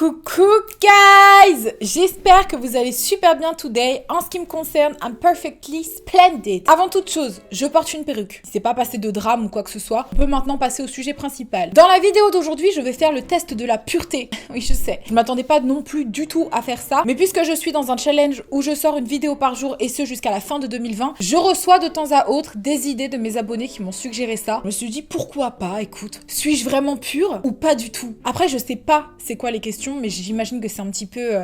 Coucou guys! J'espère que vous allez super bien today. En ce qui me concerne, I'm perfectly splendid. Avant toute chose, je porte une perruque. C'est pas passé de drame ou quoi que ce soit. On peut maintenant passer au sujet principal. Dans la vidéo d'aujourd'hui, je vais faire le test de la pureté. Oui, je sais. Je m'attendais pas non plus du tout à faire ça. Mais puisque je suis dans un challenge où je sors une vidéo par jour et ce jusqu'à la fin de 2020, je reçois de temps à autre des idées de mes abonnés qui m'ont suggéré ça. Je me suis dit pourquoi pas, écoute. Suis-je vraiment pure ou pas du tout? Après, je sais pas c'est quoi les questions, mais j'imagine que c'est un petit peu...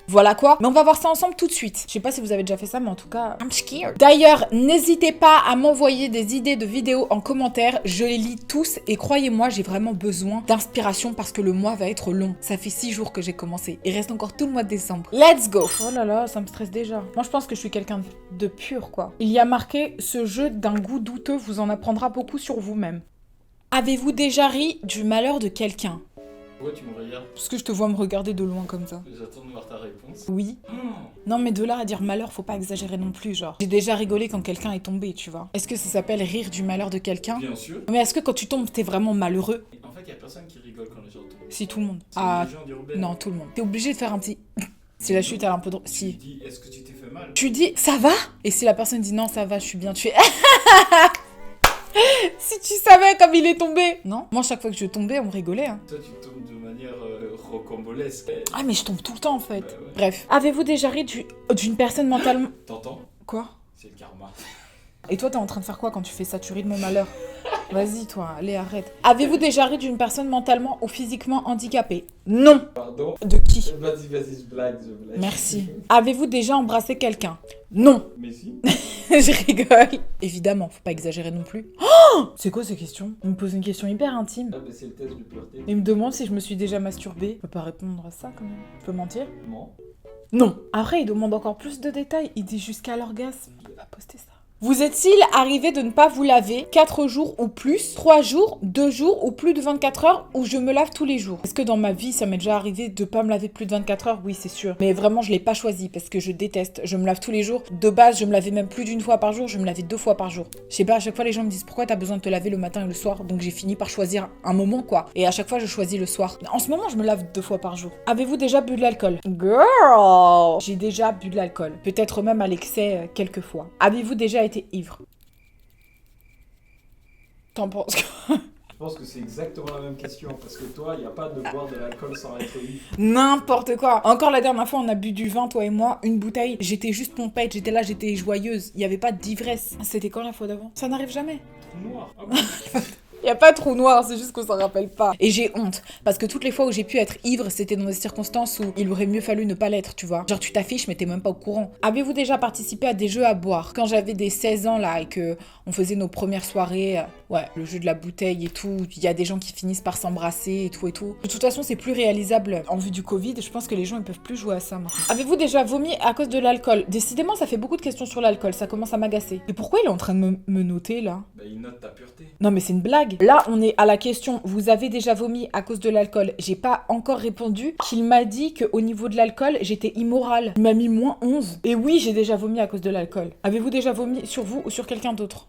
Voilà quoi. Mais on va voir ça ensemble tout de suite. Je sais pas si vous avez déjà fait ça, mais en tout cas, I'm scared. D'ailleurs, n'hésitez pas à m'envoyer des idées de vidéos en commentaire. Je les lis tous et croyez-moi, j'ai vraiment besoin d'inspiration parce que le mois va être long. Ça fait 6 jours que j'ai commencé. Il reste encore tout le mois de décembre. Let's go. Oh là là, ça me stresse déjà. Moi, je pense que je suis quelqu'un de pur, quoi. Il y a marqué « Ce jeu d'un goût douteux vous en apprendra beaucoup sur vous-même ». Avez-vous déjà ri du malheur de quelqu'un? Pourquoi tu me regardes? Parce que je te vois me regarder de loin comme ça. J'attends de voir ta réponse. Oui. Non mais de là à dire malheur, faut pas exagérer non plus, genre. J'ai déjà rigolé quand quelqu'un est tombé, tu vois. Est-ce que ça s'appelle rire du malheur de quelqu'un? Bien sûr. Mais est-ce que quand tu tombes, t'es vraiment malheureux? En fait, il y a personne qui rigole quand les gens tombent. Si, tout le monde. C'est une légende urbaine. Non, tout le monde. T'es obligé de faire un petit... Si la chute elle est un peu drôle... Tu Si. dis, est-ce que tu t'es fait mal? Tu dis, ça va? Et si la personne dit non, ça va, je suis bien, tu fais... Si tu savais comme il est tombé. Non? Moi, chaque fois que je tombais, on me rigolait, hein. Toi, tu tombes de manière rocambolesque. Ah, mais je tombe tout le temps, en fait. Ouais. Bref. Avez-vous déjà ri d'une personne mentalement... T'entends? Quoi? C'est le karma. Et toi, t'es en train de faire quoi quand tu fais ça? Tu ris de mon malheur. Vas-y, toi, allez, arrête. Avez-vous déjà ri d'une personne mentalement ou physiquement handicapée? Non. Pardon? De qui? Vas-y, je blague. Merci. Avez-vous déjà embrassé quelqu'un? Non. Mais si. Je rigole. Évidemment, faut pas exagérer non plus. Oh, c'est quoi ces questions? Il me pose une question hyper intime. Ah, bah c'est le test de pureté. Il me demande si je me suis déjà masturbée. Je peux pas répondre à ça quand même. Je peux mentir? Non. Non. Après, il demande encore plus de détails. Il dit jusqu'à l'orgasme. Je peux pas poster ça. Vous est-il arrivé de ne pas vous laver 4 jours ou plus, 3 jours, 2 jours ou plus de 24 heures ou je me lave tous les jours? Est-ce que dans ma vie, ça m'est déjà arrivé de pas me laver plus de 24 heures? Oui, c'est sûr. Mais vraiment, je l'ai pas choisi parce que je déteste. Je me lave tous les jours. De base, je me lavais même plus d'une fois par jour. Je me lavais 2 fois par jour. Je sais pas, à chaque fois, les gens me disent pourquoi t'as besoin de te laver le matin et le soir. Donc j'ai fini par choisir un moment, quoi. Et à chaque fois, je choisis le soir. En ce moment, je me lave 2 fois par jour. Avez-vous déjà bu de l'alcool? Girl! J'ai déjà bu de l'alcool. Peut-être même à l'excès quelques fois. Avez-vous déjà été ivre? T'en penses quoi? Je pense que c'est exactement la même question. Parce que toi, il n'y a pas de boire de l'alcool sans être ivre. N'importe quoi. Encore la dernière fois, on a bu du vin, toi et moi, une bouteille. J'étais juste pompette, j'étais là, j'étais joyeuse. Il n'y avait pas d'ivresse. C'était quand la fois d'avant? Ça n'arrive jamais. Trou noir. Ah bon? Y a pas de trou noir, c'est juste qu'on s'en rappelle pas. Et j'ai honte, parce que toutes les fois où j'ai pu être ivre, c'était dans des circonstances où il aurait mieux fallu ne pas l'être, tu vois. Genre tu t'affiches mais t'es même pas au courant. Avez-vous déjà participé à des jeux à boire? Quand j'avais des 16 ans là et que on faisait nos premières soirées, ouais, le jeu de la bouteille et tout, il y a des gens qui finissent par s'embrasser et tout et tout. De toute façon, c'est plus réalisable en vue du Covid, je pense que les gens ils peuvent plus jouer à ça maintenant. Avez-vous déjà vomi à cause de l'alcool? Décidément, ça fait beaucoup de questions sur l'alcool, ça commence à m'agacer. Et pourquoi il est en train de me noter là? Bah, il note ta pureté. Non mais c'est une blague. Là, on est à la question, vous avez déjà vomi à cause de l'alcool? J'ai pas encore répondu qu'il m'a dit qu'au niveau de l'alcool, j'étais immorale. Il m'a mis moins 11. Et oui, j'ai déjà vomi à cause de l'alcool. Avez-vous déjà vomi sur vous ou sur quelqu'un d'autre?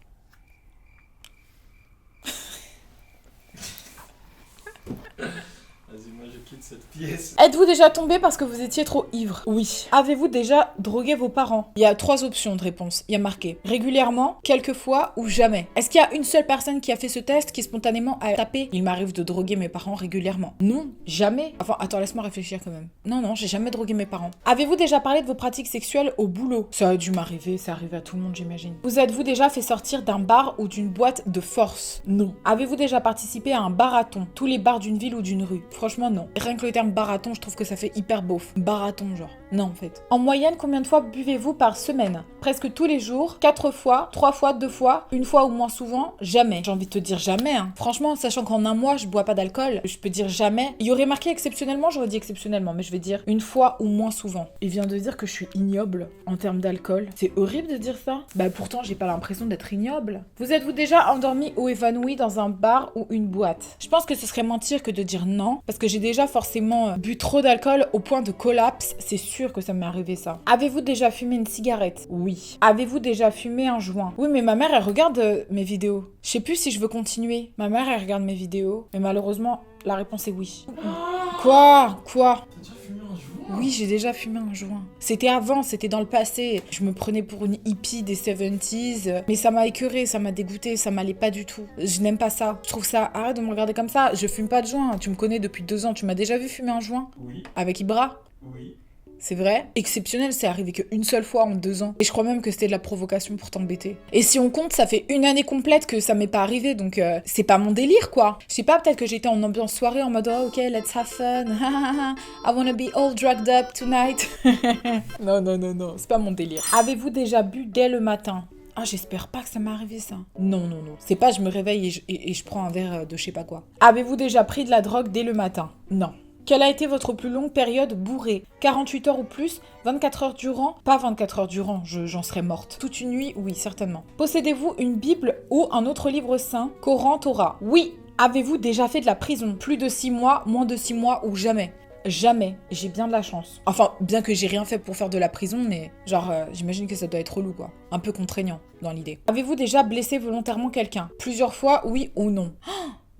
Vas-y, moi je quitte cette pièce. Êtes-vous déjà tombé parce que vous étiez trop ivre? Oui. Avez-vous déjà drogué vos parents? Il y a 3 options de réponse. Il y a marqué régulièrement, quelquefois ou jamais. Est-ce qu'il y a une seule personne qui a fait ce test qui spontanément a tapé il m'arrive de droguer mes parents régulièrement? Non, jamais. Enfin, attends, laisse-moi réfléchir quand même. Non, j'ai jamais drogué mes parents. Avez-vous déjà parlé de vos pratiques sexuelles au boulot? Ça a dû m'arriver, ça arrive à tout le monde, j'imagine. Vous êtes-vous déjà fait sortir d'un bar ou d'une boîte de force? Non. Avez-vous déjà participé à un barathon? Tous les bars d'une ville ou d'une rue? Franchement, non. Rien que le terme barathon, je trouve que ça fait hyper beauf. Barathon, genre. Non, en fait. En moyenne, combien de fois buvez-vous par semaine? Presque tous les jours, 4 fois, 3 fois, 2 fois, 1 fois ou moins souvent, jamais. J'ai envie de te dire jamais, hein. Franchement, sachant qu'en un mois, je bois pas d'alcool, je peux dire jamais. Il y aurait marqué exceptionnellement, j'aurais dit exceptionnellement, mais je vais dire 1 fois ou moins souvent. Il vient de dire que je suis ignoble en termes d'alcool. C'est horrible de dire ça. Bah pourtant, j'ai pas l'impression d'être ignoble. Vous êtes-vous déjà endormi ou évanoui dans un bar ou une boîte? Je pense que ce serait mentir que de dire non, parce que j'ai déjà forcément bu trop d'alcool au point de collapse, c'est sûr que ça m'est arrivé ça. Avez-vous déjà fumé une cigarette? Oui. Avez-vous déjà fumé un joint? Oui, mais ma mère, elle regarde mes vidéos. Je sais plus si je veux continuer. Ma mère, elle regarde mes vidéos, mais malheureusement, La réponse est oui. Quoi? T'as déjà fumé un joint? Oui, j'ai déjà fumé un joint. C'était avant, c'était dans le passé. Je me prenais pour une hippie des 70s. Mais ça m'a écœurée, ça m'a dégoûtée, ça m'allait pas du tout. Je n'aime pas ça. Je trouve ça... Arrête de me regarder comme ça. Je fume pas de joint. Tu me connais depuis 2 ans. Tu m'as déjà vu fumer un joint? Oui, Avec Ibra? oui. C'est vrai? Exceptionnel, c'est arrivé qu'une seule fois en 2 ans. Et je crois même que c'était de la provocation pour t'embêter. Et si on compte, ça fait 1 année complète que ça m'est pas arrivé, donc c'est pas mon délire, quoi. Je sais pas, peut-être que j'étais en ambiance soirée en mode oh, ok, let's have fun. I wanna be all drugged up tonight. Non, c'est pas mon délire. Avez-vous déjà bu dès le matin? Ah, j'espère pas que ça m'est arrivé ça. Non. C'est pas je me réveille et je prends un verre de je sais pas quoi. Avez-vous déjà pris de la drogue dès le matin? Non. Quelle a été votre plus longue période bourrée? 48 heures ou plus? 24 heures durant? Pas 24 heures durant, j'en serais morte. Toute une nuit? Oui, certainement. Possédez-vous une Bible ou un autre livre saint? Coran, Torah? Oui. Avez-vous déjà fait de la prison? Plus de 6 mois, moins de 6 mois ou jamais? Jamais. J'ai bien de la chance. Enfin, bien que j'ai rien fait pour faire de la prison, mais genre, j'imagine que ça doit être relou, quoi. Un peu contraignant, dans l'idée. Avez-vous déjà blessé volontairement quelqu'un? Plusieurs fois, oui ou non?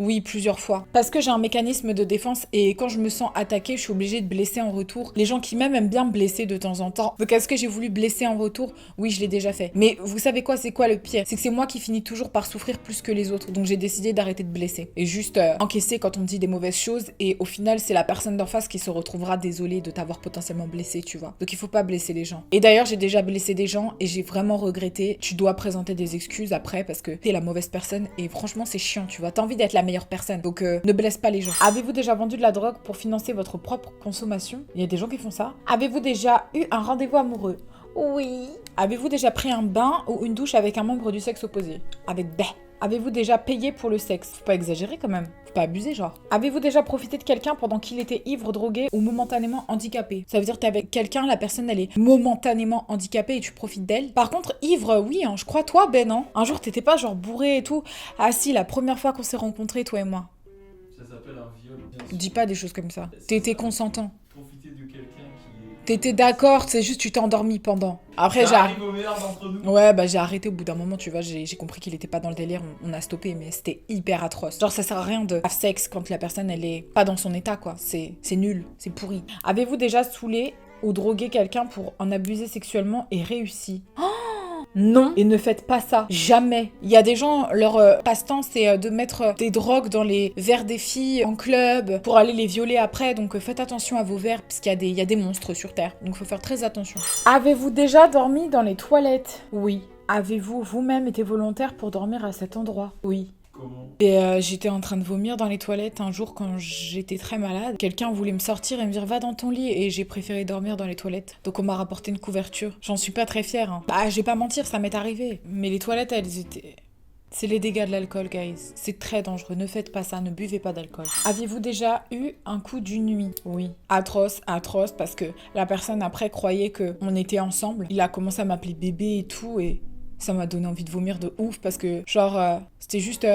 Oui, plusieurs fois. Parce que j'ai un mécanisme de défense et quand je me sens attaquée, je suis obligée de blesser en retour. Les gens qui m'aiment aiment bien me blesser de temps en temps. Donc est-ce que j'ai voulu blesser en retour? Oui, je l'ai déjà fait. Mais vous savez quoi, c'est quoi le pire? C'est que c'est moi qui finis toujours par souffrir plus que les autres. Donc j'ai décidé d'arrêter de blesser. Et juste encaisser quand on me dit des mauvaises choses. Et au final, c'est la personne d'en face qui se retrouvera désolée de t'avoir potentiellement blessé, tu vois. Donc il faut pas blesser les gens. Et d'ailleurs, j'ai déjà blessé des gens et j'ai vraiment regretté. Tu dois présenter des excuses après parce que t'es la mauvaise personne. Et franchement, c'est chiant, tu vois. T'as envie d'être la meilleure personne. Donc ne blesse pas les gens. Avez-vous déjà vendu de la drogue pour financer votre propre consommation? Il y a des gens qui font ça. Avez-vous déjà eu un rendez-vous amoureux? Oui. Avez-vous déjà pris un bain ou une douche avec un membre du sexe opposé? Avec bé. Avez-vous déjà payé pour le sexe? Faut pas exagérer quand même. Faut pas abuser genre. Avez-vous déjà profité de quelqu'un pendant qu'il était ivre, drogué ou momentanément handicapé? Ça veut dire que t'es avec quelqu'un, la personne elle est momentanément handicapée et tu profites d'elle. Par contre, ivre, oui, hein, je crois toi Ben, non? Un jour t'étais pas genre bourré et tout. Ah si, la première fois qu'on s'est rencontrés, toi et moi. Ça s'appelle un viol. Dis pas des choses comme ça. T'étais consentant. Profiter de quelqu'un qui est... T'étais d'accord, c'est juste tu t'es endormi pendant. Après Ça arrive au meilleur d'entre nous. Ouais, bah j'ai arrêté au bout d'un moment, tu vois, j'ai compris qu'il était pas dans le délire, on a stoppé, mais c'était hyper atroce. Genre ça sert à rien de have sexe quand la personne elle est pas dans son état, quoi. C'est nul, c'est pourri. Avez-vous déjà saoulé ou drogué quelqu'un pour en abuser sexuellement et réussi? Non, et ne faites pas ça, jamais. Il y a des gens, leur passe-temps, c'est de mettre des drogues dans les verres des filles en club pour aller les violer après. Donc faites attention à vos verres, parce qu'il y a des monstres sur Terre. Donc faut faire très attention. Avez-vous déjà dormi dans les toilettes? Oui. Avez-vous vous-même été volontaire pour dormir à cet endroit? Oui. Comment? Et j'étais en train de vomir dans les toilettes un jour quand j'étais très malade. Quelqu'un voulait me sortir et me dire va dans ton lit et j'ai préféré dormir dans les toilettes. Donc on m'a rapporté une couverture. J'en suis pas très fière. Hein. Bah je vais pas mentir, ça m'est arrivé. Mais les toilettes elles étaient... C'est les dégâts de l'alcool, guys. C'est très dangereux. Ne faites pas ça. Ne buvez pas d'alcool. Avez-vous déjà eu un coup d'une nuit? Oui. Atroce, parce que la personne après croyait qu'on était ensemble. Il a commencé à m'appeler bébé et tout et ça m'a donné envie de vomir de ouf parce que genre c'était juste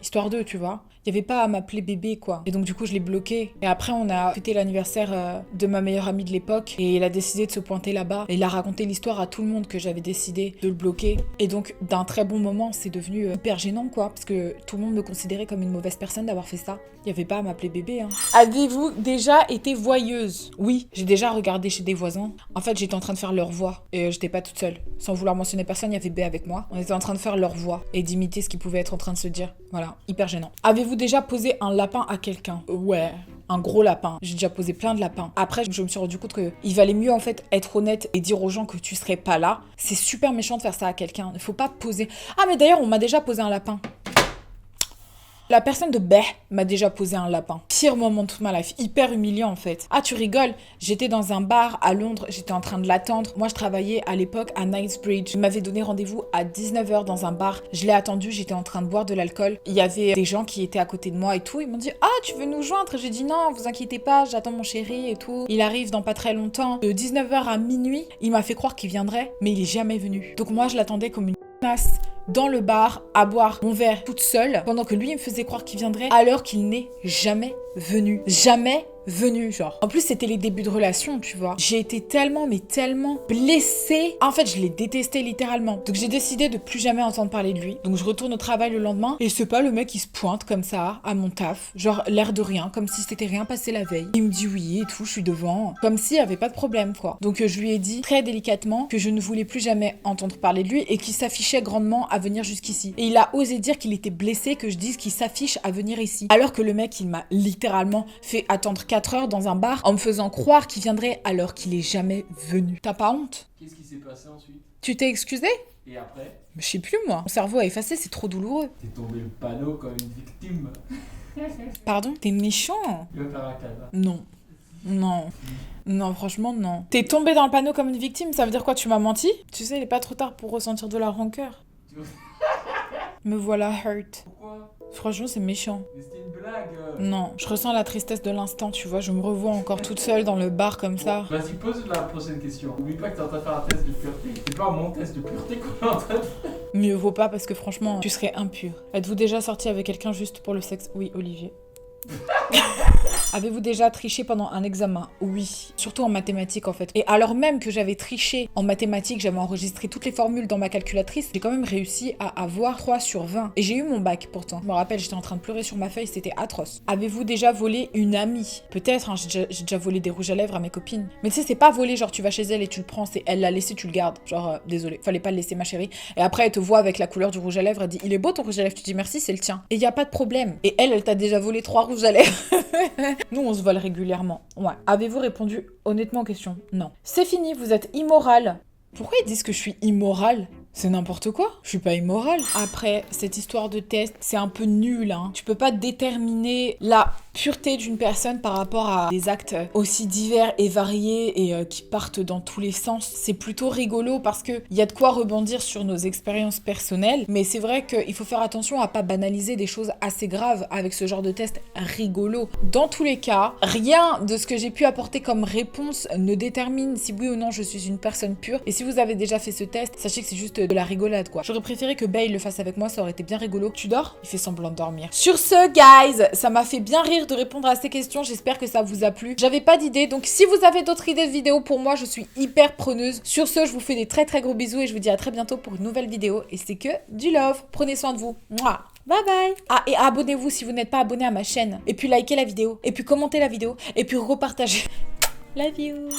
histoire d'eux, tu vois. Il n'y avait pas à m'appeler bébé, quoi. Et donc, du coup, je l'ai bloqué. Et après, on a fêté l'anniversaire de ma meilleure amie de l'époque. Et il a décidé de se pointer là-bas. Et il a raconté l'histoire à tout le monde que j'avais décidé de le bloquer. Et donc, d'un très bon moment, c'est devenu hyper gênant, quoi. Parce que tout le monde me considérait comme une mauvaise personne d'avoir fait ça. Il n'y avait pas à m'appeler bébé, hein. Avez-vous déjà été voyeuse? Oui, j'ai déjà regardé chez des voisins. En fait, j'étais en train de faire leur voix. Et j'étais pas toute seule. Sans vouloir mentionner personne, il y avait B avec moi. On était en train de faire leur voix. Et d'imiter ce qu'ils pouvaient être en train de se dire. Voilà, hyper gênant. Avez-vous déjà posé un lapin à quelqu'un? Ouais, un gros lapin. J'ai déjà posé plein de lapins. Après, je me suis rendu compte qu'il valait mieux en fait être honnête et dire aux gens que tu serais pas là. C'est super méchant de faire ça à quelqu'un. Il faut pas poser... Ah mais d'ailleurs, on m'a déjà posé un lapin. La personne de Bé m'a déjà posé un lapin. Pire moment de toute ma life. Hyper humiliant en fait. Ah tu rigoles, j'étais dans un bar à Londres, j'étais en train de l'attendre. Moi je travaillais à l'époque à Knightsbridge. Il m'avait donné rendez-vous à 19h dans un bar. Je l'ai attendu, j'étais en train de boire de l'alcool. Il y avait des gens qui étaient à côté de moi et tout. Ils m'ont dit « Ah tu veux nous joindre ?» J'ai dit « Non, vous inquiétez pas, j'attends mon chéri et tout. Il arrive dans pas très longtemps. » De 19h à minuit, il m'a fait croire qu'il viendrait, mais il est jamais venu. Donc moi je l'attendais comme une masse dans le bar à boire mon verre toute seule pendant que lui il me faisait croire qu'il viendrait alors qu'il n'est jamais venu. Jamais venu, genre. En plus, c'était les débuts de relation, tu vois. J'ai été tellement, mais tellement blessée. En fait, je l'ai détesté littéralement. Donc, j'ai décidé de plus jamais entendre parler de lui. Donc, je retourne au travail le lendemain et c'est pas le mec qui se pointe comme ça à mon taf. Genre, l'air de rien, comme si c'était rien passé la veille. Il me dit oui et tout, je suis devant. Comme s'il y avait pas de problème, quoi. Donc, je lui ai dit très délicatement que je ne voulais plus jamais entendre parler de lui et qu'il s'affichait grandement à venir jusqu'ici. Et il a osé dire qu'il était blessé que je dise qu'il s'affiche à venir ici. Alors que le mec, il m'a littéralement fait attendre 4 heures dans un bar en me faisant croire qu'il viendrait alors qu'il est jamais venu. T'as pas honte? Qu'est-ce qui s'est passé ensuite? Tu t'es excusé? Et après? Je sais plus moi. Mon cerveau a effacé, c'est trop douloureux. T'es tombé le panneau comme une victime. Pardon? T'es méchant? Le faire un câlin. Non. Non. Non, franchement, non. T'es tombé dans le panneau comme une victime, ça veut dire quoi? Tu m'as menti? Tu sais, il est pas trop tard pour ressentir de la rancœur. Me voilà hurt. Pourquoi? Franchement, c'est méchant. Mais c'était une blague. Non, je ressens la tristesse de l'instant, tu vois. Je me revois encore toute seule dans le bar comme ça. Vas-y, pose la prochaine question. Oublie pas que t'es en train de faire un test de pureté. C'est pas mon test de pureté qu'on est en train de faire. Mieux vaut pas parce que franchement, tu serais impur. Êtes-vous déjà sorti avec quelqu'un juste pour le sexe? Oui, Olivier. Avez-vous déjà triché pendant un examen? Oui, surtout en mathématiques en fait. Et alors même que j'avais triché en mathématiques, j'avais enregistré toutes les formules dans ma calculatrice, j'ai quand même réussi à avoir 3 sur 20. Et j'ai eu mon bac pourtant. Je me rappelle, j'étais en train de pleurer sur ma feuille, c'était atroce. Avez-vous déjà volé une amie? Peut-être, hein, j'ai déjà volé des rouges à lèvres à mes copines. Mais tu sais, c'est pas voler, genre tu vas chez elle et tu le prends, c'est elle l'a laissé, tu le gardes. Genre, désolé, fallait pas le laisser ma chérie. Et après, elle te voit avec la couleur du rouge à lèvres, elle dit, il est beau ton rouge à lèvres, tu dis merci, c'est le tien. Et y a pas de problème. Et elle t'a déjà volé 3 rouges à lèvres. Nous, on se vole régulièrement. Ouais. Avez-vous répondu honnêtement aux questions? Non. C'est fini, vous êtes immoral. Pourquoi ils disent que je suis immorale? C'est n'importe quoi. Je suis pas immorale. Après, cette histoire de test, c'est un peu nul, hein. Tu peux pas déterminer la pureté d'une personne par rapport à des actes aussi divers et variés et qui partent dans tous les sens. C'est plutôt rigolo parce que il y a de quoi rebondir sur nos expériences personnelles, mais c'est vrai qu'il faut faire attention à pas banaliser des choses assez graves avec ce genre de test rigolo. Dans tous les cas, rien de ce que j'ai pu apporter comme réponse ne détermine si oui ou non je suis une personne pure. Et si vous avez déjà fait ce test, sachez que c'est juste de la rigolade quoi. J'aurais préféré que Bale le fasse avec moi, ça aurait été bien rigolo. Tu dors? Il fait semblant de dormir. Sur ce, guys, ça m'a fait bien rire de répondre à ces questions. J'espère que ça vous a plu. J'avais pas d'idée, donc si vous avez d'autres idées de vidéos pour moi, je suis hyper preneuse. Sur ce, je vous fais des très très gros bisous et je vous dis à très bientôt pour une nouvelle vidéo. Et c'est que du love. Prenez soin de vous. Mouah. Bye bye. Ah, et abonnez-vous si vous n'êtes pas abonné à ma chaîne. Et puis likez la vidéo. Et puis commentez la vidéo. Et puis repartagez. Love you.